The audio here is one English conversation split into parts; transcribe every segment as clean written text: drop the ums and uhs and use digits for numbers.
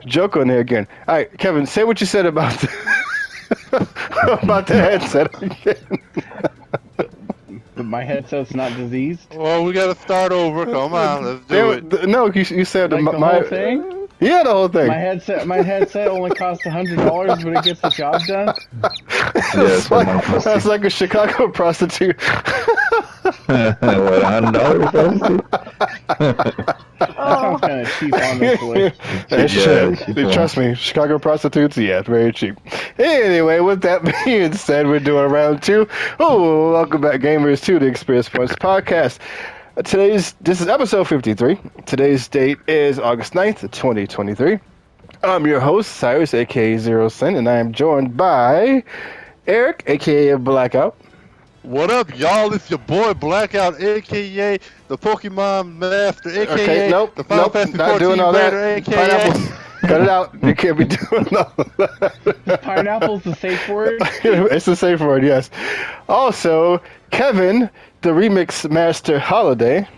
Joke on there again. All right, Kevin, say what you said about about the headset again. My headset's not diseased. Well, we gotta start over. Come on, let's do it. No, you said Like the whole thing? Yeah, the whole thing. My headset only costs $100, but it gets the job done. That's like a Chicago prostitute. What, $100? That sounds kind of cheap, honestly. Trust me, Chicago prostitutes, yeah, very cheap. Anyway, with that being said, we're doing round two. Oh, welcome back, gamers, to the Experience Points podcast. This is episode 53. Today's date is August 9th, 2023. I'm your host, Cyrus, aka Zero Cent, and I am joined by Eric, aka Blackout. What up, y'all? It's your boy Blackout, aka the Pokemon Master, aka the Final Fantasy not 14 doing all that. Raider, aka Pineapples. Cut it out. You can't be doing all that. Pineapple's the safe word? It's the safe word, yes. Also, Kevin, the Remix Master Holiday.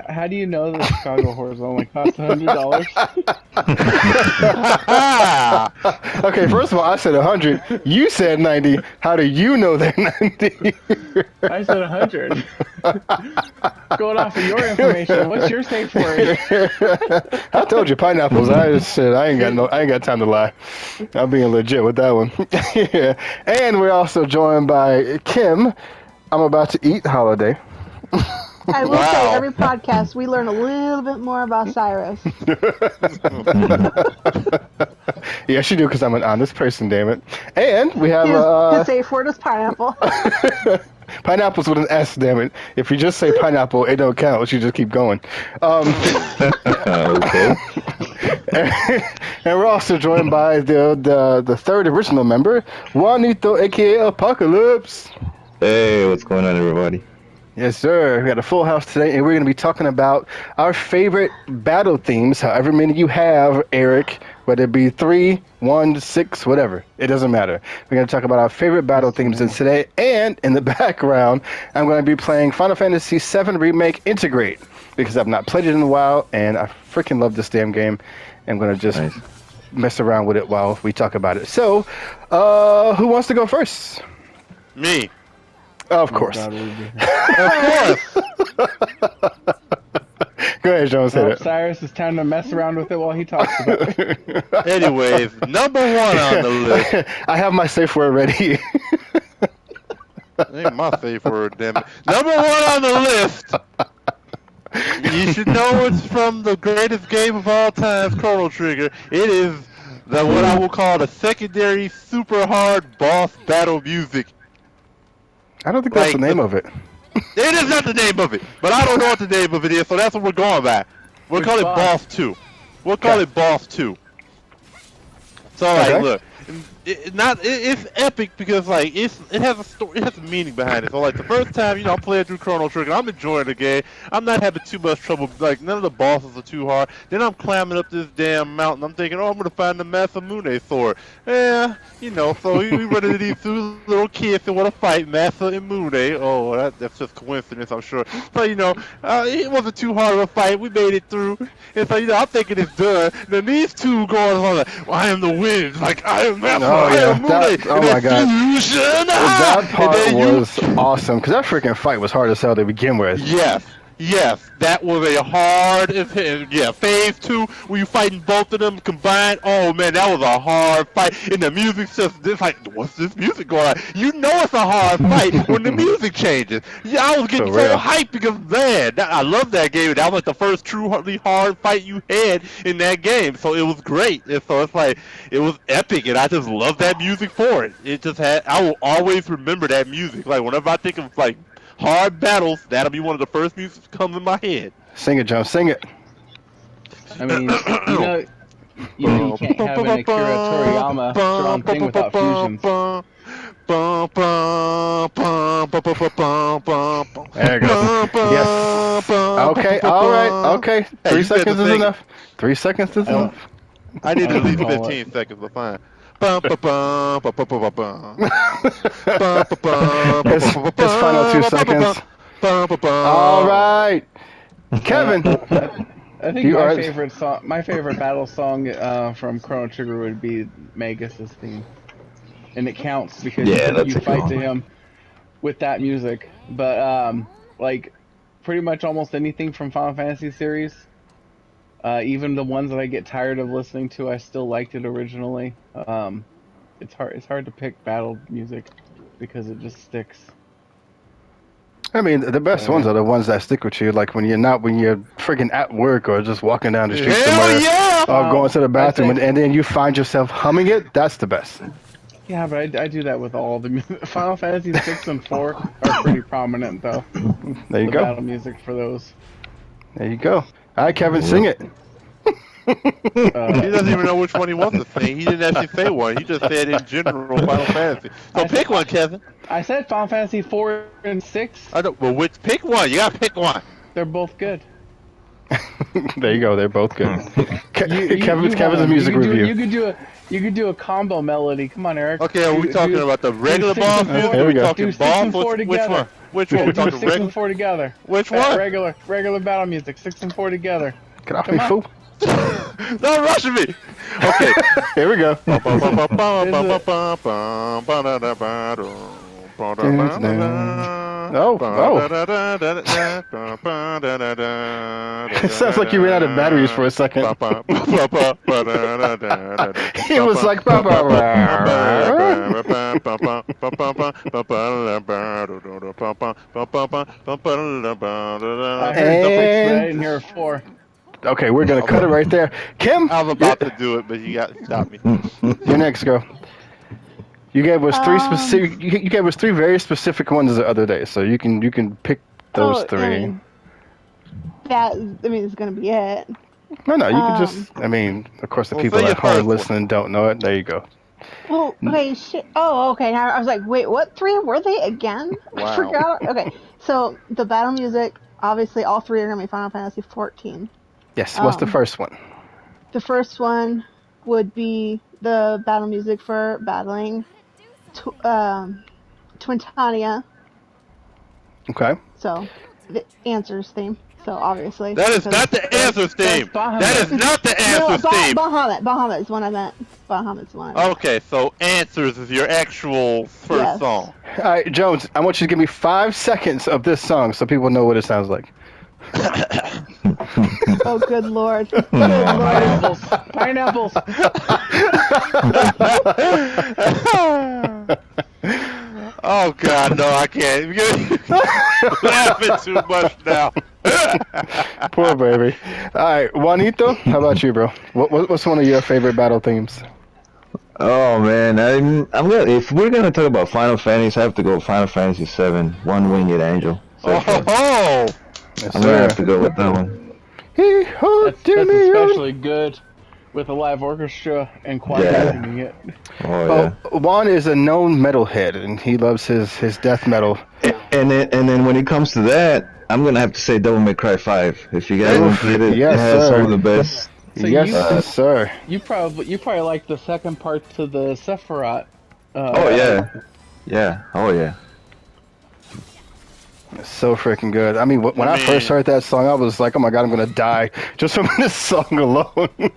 How do you know the Chicago horse only costs $100? Okay, first of all, I said 100. You said 90. How do you know they're 90? I said 100. Going off of your information, what's your safe word? I told you pineapples. I ain't got time to lie. I'm being legit with that one. Yeah. And we're also joined by Kim. I'm about to eat Holiday. I will say, every podcast, we learn a little bit more about Cyrus. Yes, you do, because I'm an honest person, damn it. And we have... His safe word is pineapple. Pineapple's with an S, damn it. If you just say pineapple, it don't count. You just keep going. Okay. And we're also joined by the third original member, Juanito, a.k.a. Apocalypse. Hey, what's going on, everybody? Yes, sir. We got a full house today, and we're going to be talking about our favorite battle themes, however many you have, Eric, whether it be 3, 1, 6, whatever. It doesn't matter. We're going to talk about our favorite battle themes today, and in the background, I'm going to be playing Final Fantasy VII Remake Integrate, because I've not played it in a while, and I freaking love this damn game. I'm going to just mess around with it while we talk about it. So, who wants to go first? Me. Of course. Of course. Go ahead, Jones. Cyrus, it's time to mess around with it while he talks about it. Anyways, number one on the list. I have my safe word ready. Ain't my safe word, damn it. Number one on the list. You should know it's from the greatest game of all time, Chrono Trigger. It is what I will call the secondary super hard boss battle music. I don't think that's the name of it. It is not the name of it, but I don't know what the name of it is, so that's what we're going by. We'll call it Boss 2. We'll call it Boss 2. So, like, look, it's epic because, like, it has a story, it has a meaning behind it. So, like, the first time, I'm playing through Chrono Trigger, I'm enjoying the game. I'm not having too much trouble. Like, none of the bosses are too hard. Then I'm climbing up this damn mountain. I'm thinking, I'm gonna find the Masamune sword. Yeah, so we run into these two little kids that want to fight Masa and Mune. Oh, that's just coincidence, I'm sure. So, it wasn't too hard of a fight. We made it through. And so, I'm thinking it's done. Then these two going on like, I am the wind. Like, I am Masa. Oh, yeah. Oh my god. That part was awesome, because that freaking fight was hard as hell to begin with. Yes, that was a hard, phase 2, where you fighting both of them combined. Oh man, that was a hard fight, and the music's just like, what's this music going on? You know it's a hard fight when the music changes. Yeah, I was getting so hyped because, man, I love that game. That was like the first truly hard fight you had in that game, so it was great. And so it's like, it was epic, and I just love that music for it. I will always remember that music. Like, whenever I think of, like, hard battles, that'll be one of the first music that comes in my head. Sing it, Joe. Sing it. I mean, you can't have an Akira Toriyama strong thing without fusions. There you go. Yes. Okay, all right, okay. 3 seconds is enough. 3 seconds is enough. I need at least Call it. 15 seconds to find. His final 2 seconds. All right. Kevin. I think You my are- favorite song, my favorite battle song from Chrono Trigger would be Magus's theme, and it counts because Yeah, that's you a good fight one. to him with that music. But like pretty much almost anything from Final Fantasy series, even the ones that I get tired of listening to, I still liked it originally. It's hard to pick battle music because it just sticks. I mean, the best ones are the ones that stick with you, like when you're freaking at work or just walking down the street somewhere, Hell yeah! or going to the bathroom, think- and then you find yourself humming it. That's the best. Yeah, but I do that with all the music. Final Fantasy 6 and 4 are pretty prominent though. There you The go. battle music for those. There you go. All right, Kevin, sing it. He doesn't even know which one he wants to sing. He didn't actually say one. He just said in general Final Fantasy. So pick one, Kevin. I said Final Fantasy 4 and 6. I don't. Well, pick one. You gotta pick one. They're both good. There you go. They're both good. Kevin's have a them. music You could do- review. You could do a combo melody. Come on, Eric. Okay, are we Do- talking do- about the regular six boss and music? four. Here we Are we go. talking Do 6 boss? and 4 Which together. one? Which one? Do We talking 6 regular? and 4 together. Which one? Regular battle music. 6 and 4 together. Get off Come me, on. fool. Don't rush me. Okay. Here we go. Oh, It sounds like you ran out of batteries for a second. He was like, "Bah, bah, I heard the 6, but I didn't hear a 4. Okay, we're gonna cut it right there. Kim, I was about to do it, but you got to stop me. you're next, girl. You gave us three specific. You gave us 3 very specific ones the other day, so you can pick those 3. It's gonna be it. No, you can just. I mean, of course, the Well, people say at your first home one. listening don't know it. There you go. Oh, okay, shit. Oh, okay. Now I was like, wait, what 3 were they again? Wow. I forgot. Okay, so the battle music, obviously, all 3 are gonna be Final Fantasy 14. Yes. What's the Um, first one? The first one would be the battle music for battling Twintania. Okay. So the Answers theme. So obviously. That is because- not the Answers theme. Bahamut. That is not the Answers theme. Bahamut is one I meant. Bahamut's the one I meant. Okay, so Answers is your actual first Yes. song. All right, Jones. I want you to give me 5 seconds of this song so people know what it sounds like. Oh, good lord. Good lord. Pineapples. Oh God, no, I can't. You're laughing too much now. Poor baby. All right, Juanito. How about you, bro? What's one of your favorite battle themes? Oh man, I'm gonna. If we're gonna talk about Final Fantasy, I have to go Final Fantasy 7, One Winged Angel. So Oh, Yes, I'm gonna have to go with that one. That's especially good with a live orchestra and choir Yeah. singing it. Oh Well, Juan is a known metalhead, and he loves his death metal. yeah. And then when it comes to that, I'm gonna have to say Devil May Cry 5. If you guys haven't played it, Yes, it has sir. some of the best. So Yes, sir. You probably like the second part to the Sephiroth. Oh yeah, yeah. Oh yeah. It's so freaking good. I mean, when I first heard that song, I was like, "Oh my god, I'm gonna die just from this song alone." you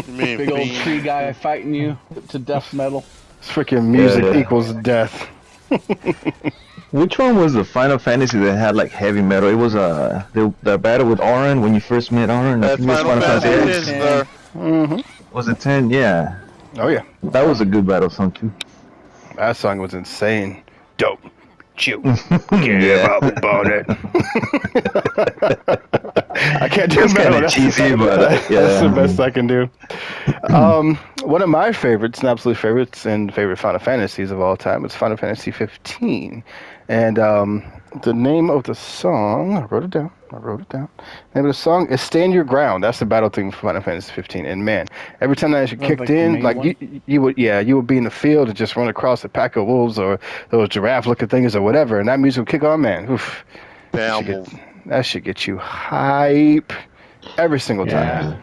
mean Big old Fiend? tree guy fighting you to death metal. Freaking music Yeah. equals death. Which one was the Final Fantasy that had like heavy metal? It was the battle with Auron when you first met Auron. I That's think it was Final Fantasy X. 10, sir. Mm-hmm. Was it 10? Yeah. Oh yeah, That was a good battle song too. that song was insane. Dope. Chew. Give Yeah. up on it. I can't do It's metal. kinda cheesy, but, that's yeah. the best I can do. One of my favorites, and absolute favorites, and favorite Final Fantasies of all time is Final Fantasy 15. And the name of the song, I wrote it down. The name of the song is "Stand Your Ground." That's the battle theme for Final Fantasy 15. And man, every time that Sounds kicked like the in, main like one. you would be in the field and just run across a pack of wolves or those giraffe-looking things or whatever, and that music would kick on. Man, oof, Damn. that should get you hype every single time. Yeah.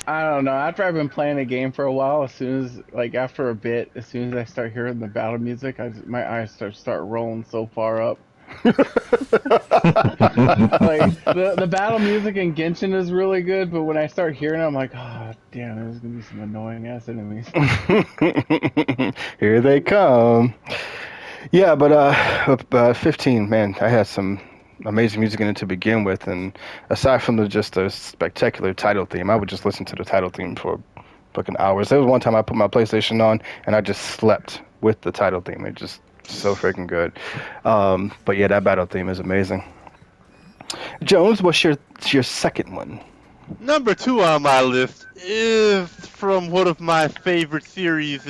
I don't know. After I've been playing a game for a while, as soon as after a bit, as soon as I start hearing the battle music, my eyes start rolling so far up. Like the battle music in Genshin is really good, but when I start hearing it, I'm like, oh damn, there's gonna be some annoying ass enemies. Here they come. Yeah, but 15, man, I had some amazing music in it to begin with, and aside from just the spectacular title theme, I would just listen to the title theme for fucking hours. There was one time I put my PlayStation on and I just slept with the title theme. It just so freaking good. But yeah, that battle theme is amazing. Jones, what's your second one? Number 2 on my list is from one of my favorite series.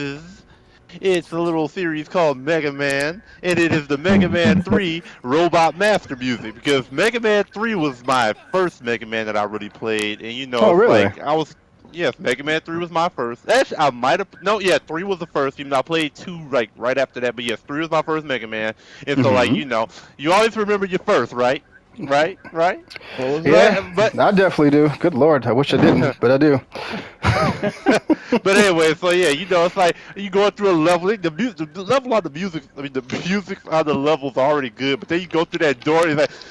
It's a little series called Mega Man, and it is the Mega Man 3 Robot Master Music, because Mega Man 3 was my first Mega Man that I really played, and Oh, really? like, yes, Mega Man 3 was my first. Actually, I might have, no, yeah, 3 was the first, even though I played 2, like, right after that, but yes, 3 was my first Mega Man, and so, like, you always remember your first, right? Right? What was Yeah, But I definitely do. Good Lord, I wish I didn't, but I do. But anyway, so yeah, it's like you going through a level. The level on the music. I mean, the music on the level's already good, but then you go through that door, and it's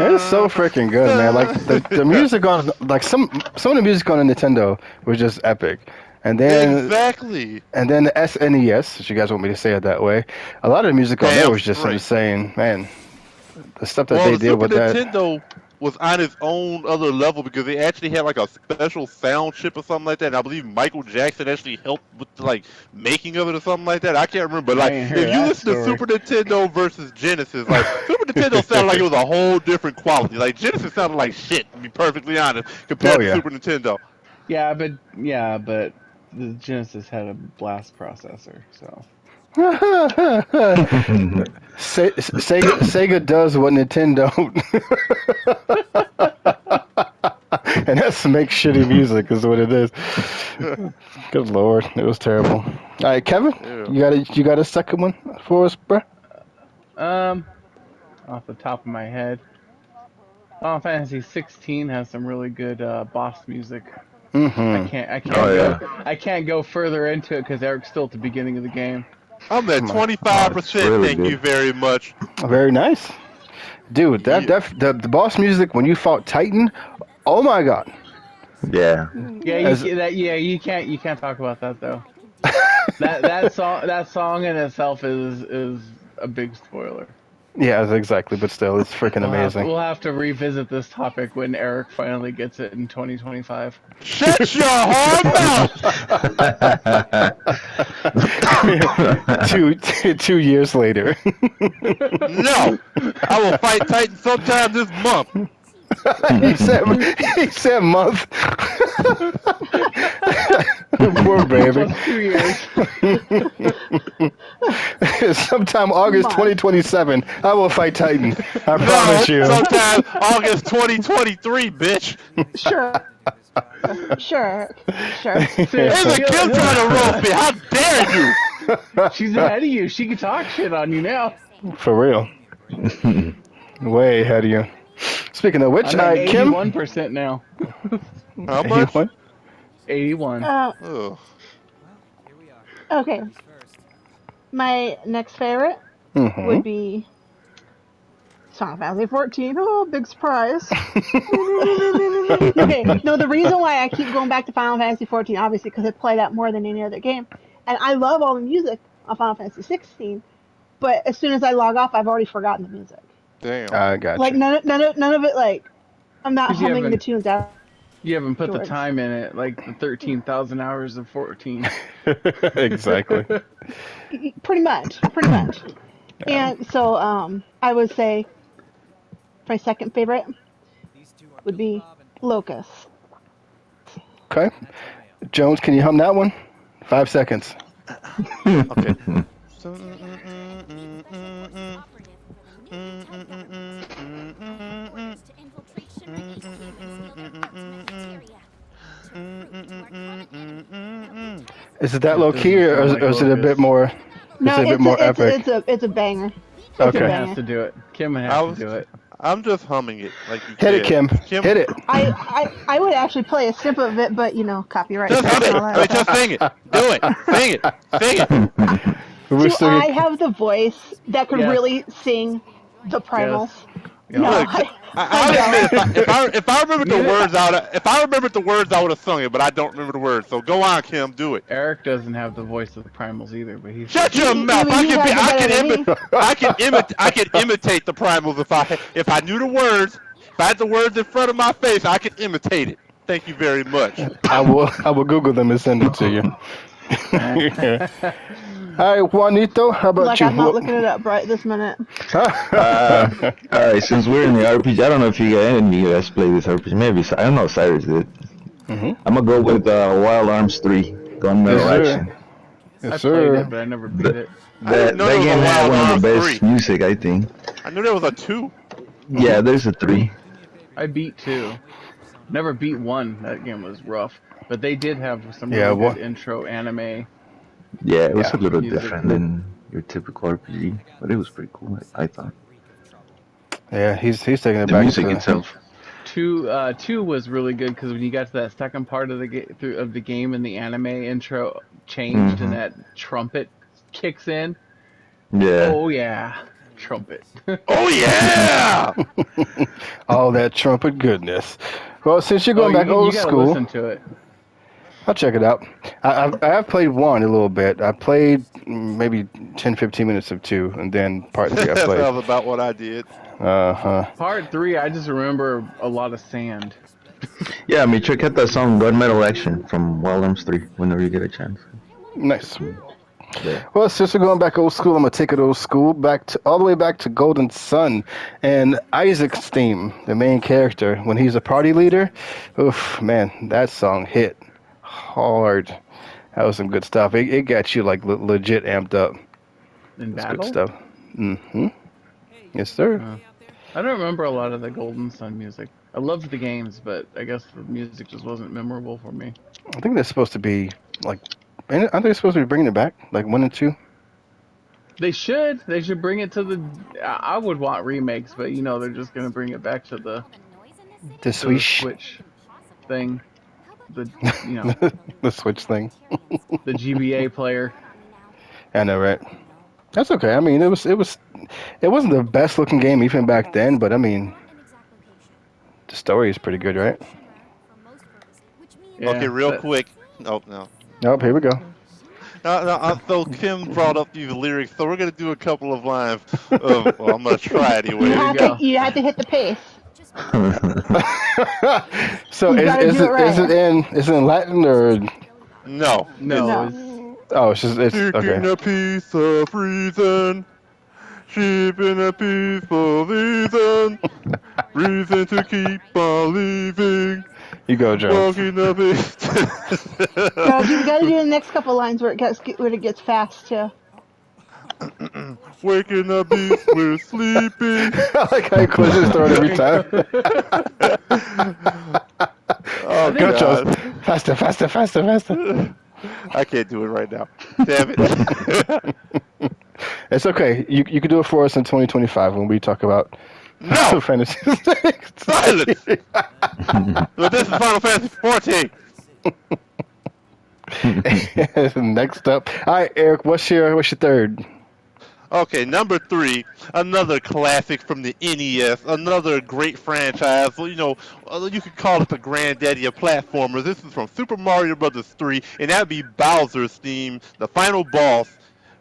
It's so freaking good, man. Like the music on, like some of the music on the Nintendo was just epic, and then exactly. and then the SNES, if you guys want me to say it that way, a lot of the music on there was just Right. insane, man. The stuff that Well, they the did Super with that. Nintendo was on its own other level because they actually had like a special sound chip or something like that. And I believe Michael Jackson actually helped with the like making of it or something like that. I can't remember, but I like ain't if heard you that listen story. to Super Nintendo versus Genesis, like Super Nintendo sounded like it was a whole different quality. Like Genesis sounded like shit, to be perfectly honest, compared Oh, yeah. to Super Nintendo. Yeah, but the Genesis had a blast processor, so. Sega does what Nintendo, and that's to make shitty music is what it is. Good Lord, it was terrible. All right, Kevin, Yeah. you got a second one for us, bruh? Off the top of my head, Final Fantasy 16 has some really good boss music. Mm-hmm. I can't go further into it because Eric's still at the beginning of the game. I'm at Come on. 25%. really Thank you good. very much. Very nice, dude. The boss music when you fought Titan, oh my God. Yeah. You can't talk about that though. that song in itself is a big spoiler. Yeah, exactly. But still, it's freaking amazing. We'll have to revisit this topic when Eric finally gets it in 2025. Shut your whore mouth! 2 years later. No, I will fight Titan sometime this month. he said month. Poor baby. Plus 2 years. Sometime August Month. 2027, I will fight Titan. I promise you. Sometime August 2023, bitch. Sure. Sure. There's a kid trying to roast me. How dare you? She's ahead of you. She can talk shit on you now. For real. Way ahead of you. Speaking of which, I'm at Kim. 81% now. How much? 81? 81. Ugh. Okay. My next favorite Mhm. would be Final Fantasy 14. Oh, big surprise. Okay, no, the reason why I keep going back to Final Fantasy 14, obviously, because I play that more than any other game. And I love all the music on Final Fantasy 16, but as soon as I log off, I've already forgotten the music. Damn. I got Like, you. none of it, like, I'm not 'Cause you humming the haven't- tunes out You haven't put the George. time in it, like the 13,000 hours of 14. Exactly. Pretty much. And so I would say my second favorite would be Locust. Okay. Jones, can you hum that one? 5 seconds. Okay. Is it that low key, or sound like is it a Locust. bit more? No, Is it a bit more epic? it's a banger. It's Okay. a Kim banger. has to do it. Kim I has was- to do it. I'm just humming it like you Hit it, said. Kim. Hit it. I would actually play a snip of it, but copyright. Just hum and it. all that Wait, just stuff. sing it. Do it. Sing it. Sing it. We're Do still I have the voice that could Yes. really sing the primals? Yeah. No, Look, I'll admit, if I remembered the words, if I remembered the words, I would have sung it. But I don't remember the words. So go on, Kim. Do it. Eric doesn't have the voice of the primals either, but he's Shut your You mouth! mean you guys are better than me? I can imitate the primals if I knew the words. If I had the words in front of my face, I could imitate it. Thank you very much. I will Google them and send it to you. All right, Juanito, how about like you? I'm not looking it up right this minute. Alright, since we're in the RPG, I don't know if any of you guys play this RPG. Maybe, I don't know if Cyrus did. Mhm. I'm gonna go with Wild Arms 3, Gunmetal Yes, sir. Action. Yes, I played sir. it, but I never beat it. I That didn't know there was game a had Wild one of Arms the best 3. music, I think. I knew there was a 2. Yeah, there's a 3. I beat 2. Never beat 1. That game was rough. But they did have some Yeah, really what- good intro anime. Yeah, it was Yeah. a little Music. different than your typical RPG, but it was pretty cool, I thought. Yeah, he's taking it The back music to itself. 2 was really good because when you got to that second part of the game and the anime intro changed Mhm. and that trumpet kicks in. Yeah. Oh yeah, trumpet. Oh yeah! all that trumpet goodness. Well, since you're going back you old gotta school, listen to it. I'll check it out. I have played 1 a little bit. I played maybe 10, 15 minutes of 2, and then part 3 I That played. sounds about what I did. Uh-huh. Part 3, I just remember a lot of sand. Yeah, I mean, check out that song Gunmetal Action from Wild Arms 3 whenever you get a chance. Nice. Yeah. Well, since we're going back old school, I'm gonna take it old school all the way back to Golden Sun and Isaac's theme, the main character. When he's a party leader, oof, man, that song hit hard. That was some good stuff. It got you like legit amped up. In That's battle? good stuff. Mm-hmm. Yes, sir. I don't remember a lot of the Golden Sun music. I loved the games, but I guess the music just wasn't memorable for me. I think they're supposed to be like, aren't they supposed to be bringing it back, like 1 and 2? They should. They should bring it to the. I would want remakes, but they're just gonna bring it back to the The to the Switch, Switch thing. The the Switch thing. the GBA player. I know, right? That's okay. I mean, it wasn't the best looking game even back then, but I mean, the story is pretty good, right? Yeah, Okay, real but- quick. Oh no. Oh, here we go. So Kim brought up these lyrics, so we're gonna do a couple of lines. Well, I'm gonna try anyway. go. You have to hit the pace. So You gotta is do it it right. is it in Latin or No. No, No. it's- it's Taking okay. a piece of reason, shipping a peaceful reason, reason to keep believing, You go, Jones. walking a bit. No, you gotta do the next couple lines where it gets fast too. Waking up beast, we're sleeping. I like how you close your throat every time. Oh, Go, God. Jones. Faster, faster, faster, faster. I can't do it right now. Damn it. It's okay. You can do it for us in 2025 when we talk about No! Fantasy. Silence! But this is Final Fantasy 14. Next up. All right, Eric. What's your third? Okay, number 3, another classic from the NES, another great franchise. Well, you could call it the granddaddy of platformers. This is from Super Mario Bros. 3, and that'd be Bowser's theme, the final boss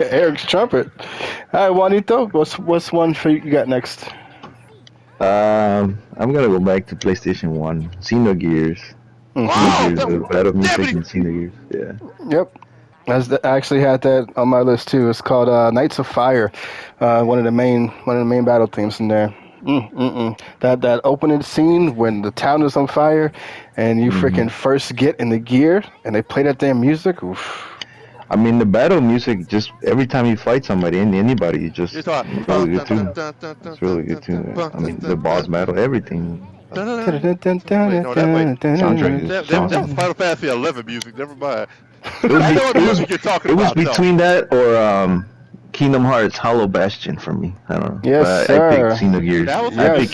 Eric's trumpet. All right, Juanito, what's one for you got next? I'm gonna go back to PlayStation 1. Xenogears. Mhm. Oh, The battle music Deputy- in Xenogears. Yeah. Yep. I actually had that on my list too. It's called Knights of Fire. One of the main battle themes in there. That opening scene when the town is on fire, and you freaking first get in the gear, and they play that damn music. Oof. I mean, the battle music, just every time you fight somebody, anybody, just You're talking. it's really good too. It's really good too. I mean, the boss battle, everything. Wait, no, that was Final Fantasy 11 music. Never mind. It was, I know what it was, music you're talking it was about. though. between that or Kingdom Hearts Hollow Bastion for me. I don't know. Yes, But I sir. picked Xenogears. That was- I Yes, picked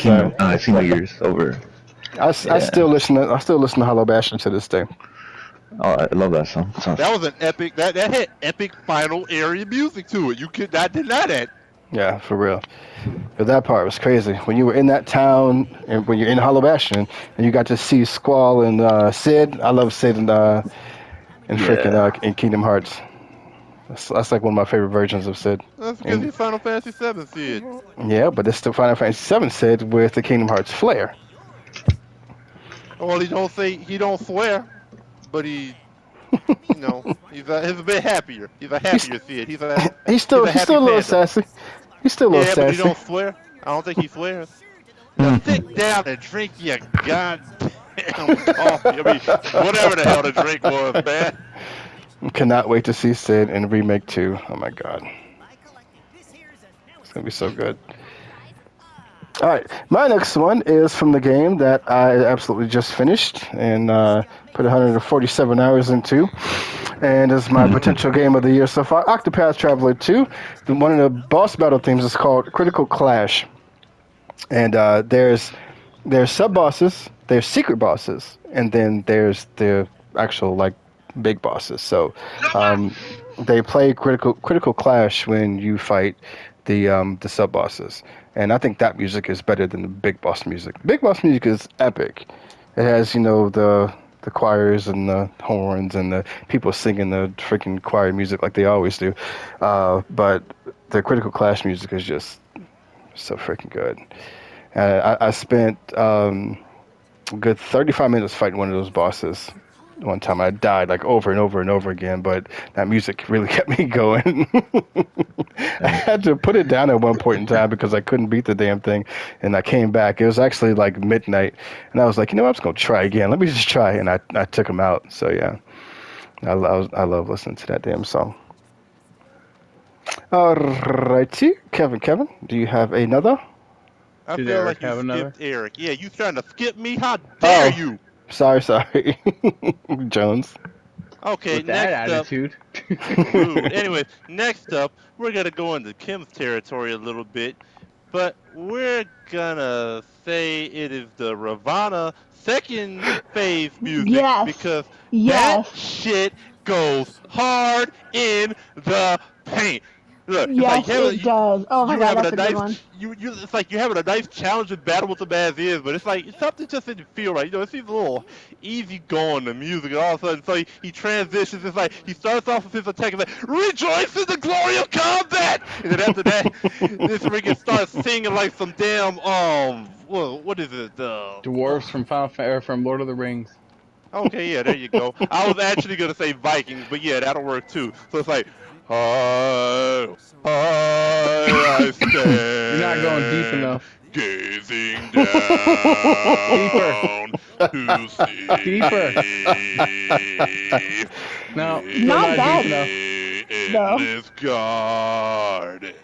Xenogears over. I still listen to Hollow Bastion to this day. Oh, I love that song. That was an epic. That had epic final area music to it. You could not deny that. Yeah, for real. But that part was crazy. When you were in that town, and when you're in Hollow Bastion, and you got to see Squall and Sid. I love Sid and freaking in Kingdom Hearts. That's like one of my favorite versions of Sid. That's because he's Final Fantasy 7 Sid. Yeah, but it's still Final Fantasy VII Sid with the Kingdom Hearts flair. Well, he don't swear, but he's a bit happier. He's a happier Sid. He's still happy a little panda. sassy. He's still a little Yeah, but he sassy. don't swear. I don't think he swears. Now sit down and drink your goddamn coffee. I mean, whatever the hell the drink was, man. Cannot wait to see Sid in Remake 2. Oh my god. It's going to be so good. Alright, my next one is from the game that I absolutely just finished and put 147 hours into. And is my potential game of the year so far. Octopath Traveler 2. One of the boss battle themes is called Critical Clash. And there's sub-bosses, there's secret bosses, and then there's the actual, like, big bosses. So they play critical clash when you fight the sub bosses, and I think that music is better than the big boss music. Big boss music is epic. It has the choirs and the horns and the people singing the freaking choir music like they always do. But the critical clash music is just so freaking good. I spent a good 35 minutes fighting one of those bosses. One time I died like over and over and over again, but that music really kept me going. I had to put it down at one point in time because I couldn't beat the damn thing, and I came back. It was actually like midnight, and I was like, I'm just gonna try again. Let me just try, and I took him out. So yeah, I love listening to that damn song. Alrighty, Kevin, do you have another? I Did feel Eric like you have another? skipped Eric. Yeah, you trying to skip me? How dare Oh. you? Sorry, Jones. Okay, With that next up. attitude. Rude. Anyways, next up, we're gonna go into Kim's territory a little bit, but we're gonna say it is the Ravana second phase music Yes. because Yes. that shit goes hard in the paint. Look, it's Yes, like it does. Oh my you god, having that's a good nice, one. it's like you're having a nice challenging battle with the bad is, but it's like something just didn't feel right. It seems a little easy going, the music, and all of a sudden, so he transitions. It's like he starts off with his attack, and like, rejoice in the glory of combat, and then after that, this freaking starts singing like some damn what is it? Dwarves from from Lord of the Rings. Okay, yeah, there you go. I was actually gonna say Vikings, but yeah, that'll work too. So it's like, I stand. You're not going deep enough. Gazing down to see Deeper. No, you're Not bad. deep enough. No. endless gardens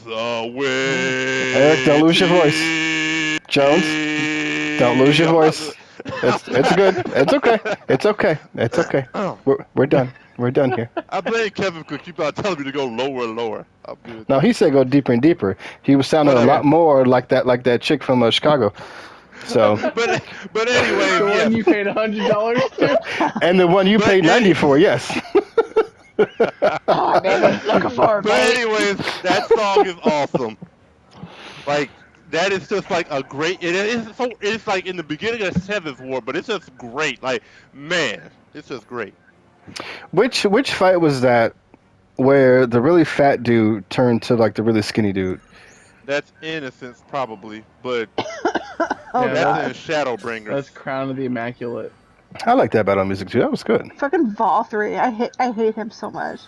away. Eric, don't lose your voice. Jones, don't lose your voice. It's good. It's okay. It's okay. It's okay. We're done. We're done here. I blame Kevin because keep on telling me to go lower and lower. I'm good. No, he said go deeper and deeper. He was sounding a Whatever. lot more like that chick from Chicago. So, But anyway, The yeah. one you paid $100 to? and the one you But paid 90 for, yes. Oh, man, looking for it, But babe. anyways, that song is awesome. Like that is just like a great. It's like in the beginning of Seventh War, but it's just great. Like man, it's just great. Which fight was that where the really fat dude turned to like the really skinny dude? That's Innocence, probably, but Oh Yeah, god. that's in Shadowbringers. That's Crown of the Immaculate. I like that battle music too. That was good. Fucking Valkyrie. I hate him so much.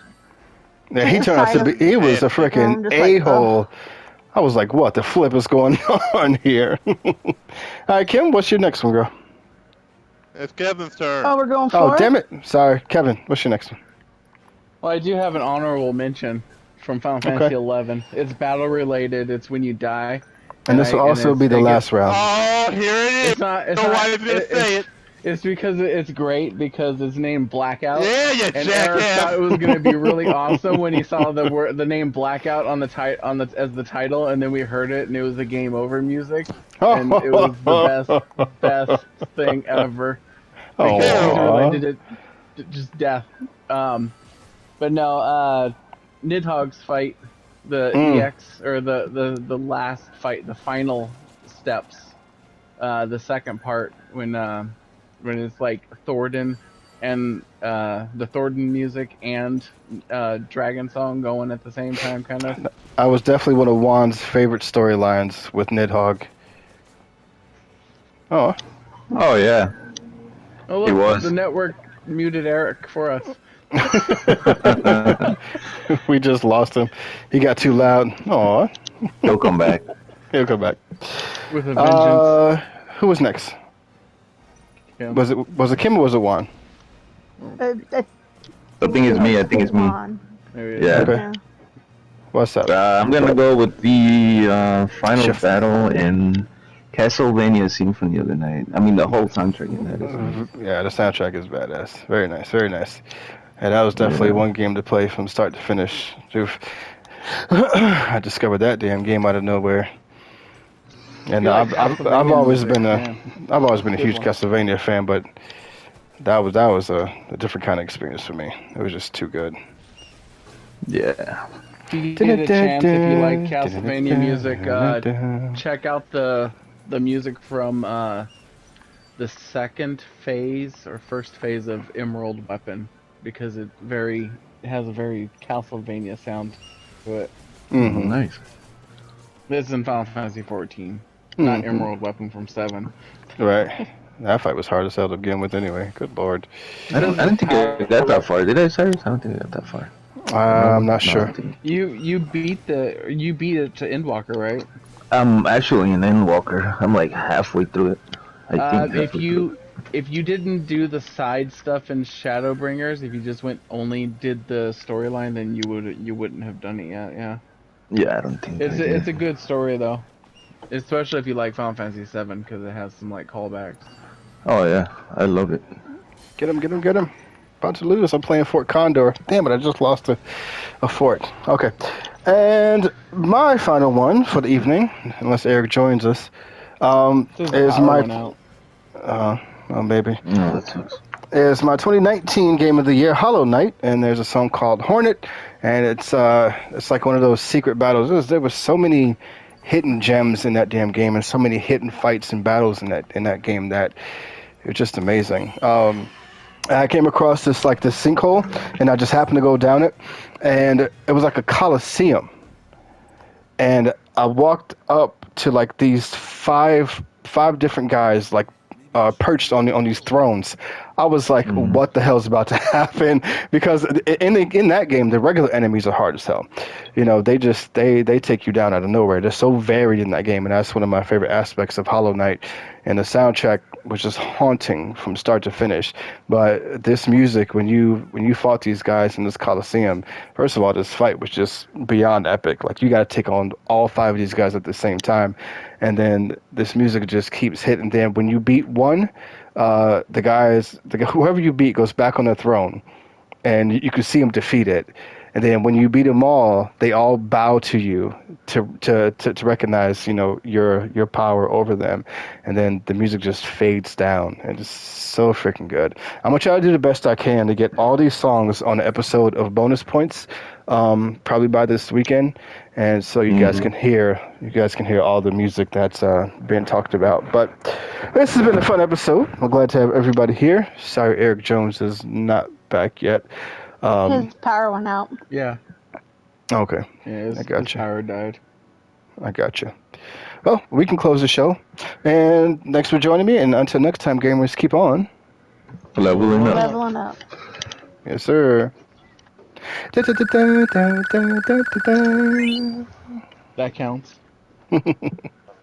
Yeah, he The turned out to side be. of- He was a I'm freaking just like, a-hole. I was like, what the flip is going on here? All right, Kim, what's your next one, girl? It's Kevin's turn. Oh, we're going for Oh, it? damn it. Sorry, Kevin. What's your next one? Well, I do have an honorable mention from Final Fantasy XI. It's battle related. It's when you die. And this will also be the last round. Oh, here it is. It's not. It's No, not. why is it say it? It's because it's great because it's named Blackout. Yeah, you And Eric jackass. thought it was gonna be really awesome when he saw the name Blackout on the as the title, and then we heard it, and it was the Game Over music, and it was the best thing ever. Because Aw. he related it to just death. But no, Nidhogg's fight, the EX or the last fight, the final steps, the second part when it's like Thornton and the Thornton music and Dragon Song going at the same time, kind of. I was definitely one of Juan's favorite storylines with Nidhogg. Oh, Oh yeah. Oh, He look, was. the network muted Eric for us. we just lost him. He got too loud. Aw, He'll come back. he'll come back. With a vengeance. Who was next? Yeah. Was it Kim or was it Juan? I think it's me. I think it's me. On. Maybe it is. Yeah. Okay. Yeah. What's up? I'm gonna go with the final Shift. battle in Castlevania Symphony of the Night. I mean, the whole soundtrack in that is. Yeah, the soundtrack is badass. Very nice, very nice. And that was definitely Yeah. one game to play from start to finish. Oof. I discovered that damn game out of nowhere. And You're like I've Castlevania always music, been a man. I've always been a Good huge one. Castlevania fan, but that was a different kind of experience for me. It was just too good. Yeah. If you get a chance, if you like Castlevania music, check out the music from the second phase or first phase of Emerald Weapon because it has a very Castlevania sound to it. Mhm. Nice. This is in Final Fantasy 14, not Mhm. Emerald Weapon from 7. Right. That fight was hard as hell to begin with anyway. Good lord. I don't think I got that far. Did I, Cyrus? I don't think I got that far. I'm not No, I sure. don't think- You beat it to Endwalker, right? I'm actually an Endwalker. I'm like halfway through it. I think If halfway you didn't do the side stuff in Shadowbringers, if you just did the storyline, then you wouldn't have done it yet. Yeah, through it. Yeah, I don't think. it's I did. it's a good story though, especially if you like Final Fantasy VII because it has some like callbacks. Oh yeah, I love it. Get him, get him, get him. About to lose. I'm playing Fort Condor. Damn it, I just lost a fort. Okay. And my final one for the evening, unless Eric joins us, This is power my... went out. Oh, maybe. No, that sucks. Is my 2019 Game of the Year, Hollow Knight, and there's a song called Hornet, and it's like one of those secret battles. There was so many hidden gems in that damn game, and so many hidden fights and battles in that game that it was just amazing. I came across this sinkhole, and I just happened to go down it, and it was like a coliseum, and I walked up to like these five different guys perched on these thrones. I was like, what the hell is about to happen? Because in that game, the regular enemies are hard as hell. You know, they take you down out of nowhere. They're so varied in that game, and that's one of my favorite aspects of Hollow Knight. And the soundtrack was just haunting from start to finish. But this music, when you fought these guys in this Coliseum, first of all, this fight was just beyond epic. Like, you got to take on all five of these guys at the same time. And then this music just keeps hitting. Then when you beat one, whoever you beat goes back on the throne, and you can see them defeated. And then when you beat them all, they all bow to you to recognize, your power over them. And then the music just fades down, and it's so freaking good. I'm gonna try to do the best I can to get all these songs on an episode of Bonus Points, probably by this weekend, and so you guys can hear all the music that's being talked about. But this has been a fun episode. I'm glad to have everybody here. Sorry, Eric Jones is not back yet. His power went out. Yeah. Okay, Yeah, his, I gotcha. his power died. I got you. Well, we can close the show. And thanks for joining me. And until next time, gamers, keep on. Leveling up. Leveling up. Yes, sir. That counts.